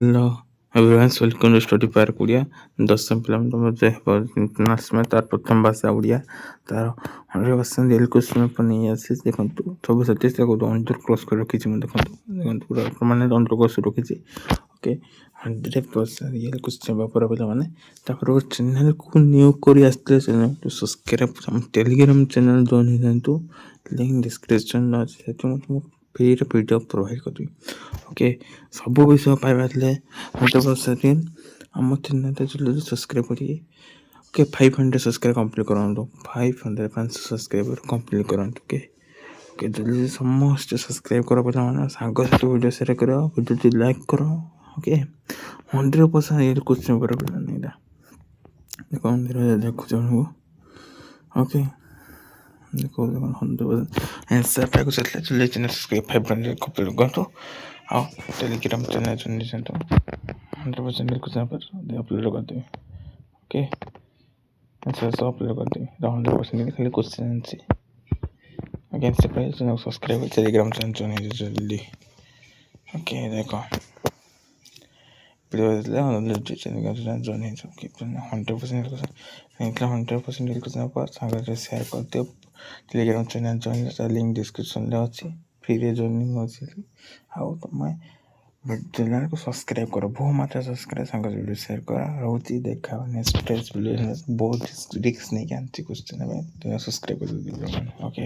Hello everyone, welcome to Study Park Odia. 10 ପିଲାମାନେ international ତାର ପ୍ରଥମ ଭାଷା ଓଡ଼ିଆ ତାର 100% ରିଏଲ କ୍ୱେଶ୍ଚନ ଉପରେ ନେଇ ଆସିଛି। ଦେଖନ୍ତୁ 27 ତାକୁ ଅଣ୍ଡର କ୍ରସ୍ କରି ରଖିଛି। ମୁଁ ଦେଖନ୍ତୁ ପୁରା ମାନେ ଅଣ୍ଡର କ୍ରସ୍ ରଖିଛି। ଓକେ 100% ରିଏଲ କ୍ୱେଶ୍ଚନ ଉପରେ ପିଲାମାନେ ତାପରେ ଚ୍ୟାନେଲକୁ ନ୍ୟୁ କରି ଆସିଥିଲେ ଚ୍ୟାନେଲକୁ ସବସ୍କ୍ରାଇବ୍ ଆମ ଟେଲିଗ୍ରାମ ଚ୍ୟାନେଲ ଜଏନ୍ ହେଇଯାଆନ୍ତୁ। ଲିଙ୍କ ଡିସ୍କ୍ରିପ୍ସନରେ ଅଛି। ସେଠି ମୁଁ ଫ୍ରିରେ ଭିଡ଼ିଓ ପ୍ରୋଭାଇଡ଼ କରିବି। ଓକେ ସବୁ ବିଷୟ ପାଇବା ଥିଲେ 100% ଆମ ଚ୍ୟାନେଲରେ ଜଲ୍ଦି ସବସ୍କ୍ରାଇବ୍ କରିବେ। ଓକେ 500 ସବସ୍କ୍ରାଇବ୍ କମ୍ପ୍ଲିଟ୍ କରନ୍ତୁ। 500 ସବସ୍କ୍ରାଇବର କମ୍ପ୍ଲିଟ୍ କରନ୍ତୁ। ଓକେ ଓକେ ଜଲ୍ଦି ସମସ୍ତେ ସବସ୍କ୍ରାଇବ୍ କର ପିଲାମାନେ। ସାଙ୍ଗ ସହିତ ଭିଡ଼ିଓ ସେୟାର କର, ଭିଡ଼ିଓଟି ଲାଇକ୍ କର। ଓକେ 100% ରିଏଲ୍ କ୍ୱେଶ୍ଚନ୍ ଉପରେ ପିଲାମାନେ ଏଇଟା ଦେଖୁଛ ଓକେ ଦେଖ 100% ଆନ୍ସର୍ଟାକୁ ଜଲ୍ଦି ଚ୍ୟାନେଲ୍ ସବସ୍କ୍ରାଇବ୍ 500 କମ୍ପ୍ଲିଟ୍ କରନ୍ତୁ। ଆଉ ଟେଲିଗ୍ରାମ ଚ୍ୟାନେଲ ଜଏନ୍ 100% କ୍ୱେଶ୍ଚନ୍ पर अपलोड करते हैं। ओके आंसर सब अपलोड करते हैं 100% खाली क्वेश्चन आंसर अगेन से price channel subscribe Telegram channel join जल्दी। ओके देखो वीडियो चैनल जॉइन है ओके 100% 100% पर सागर शेयर करते हो। Telegram channel join link description में अच्छी फ्री जॉइनिंग अच्छी आउ तुम चैनल को सब्सक्राइब करो। बहु मात्रा सब्सक्राइब सांग वीडियो शेयर कर रोची देखा नेक्स्ट वीडियो बहुत रिस्क नहीं जानती क्वेश्चन सब्सक्राइब कर ओके।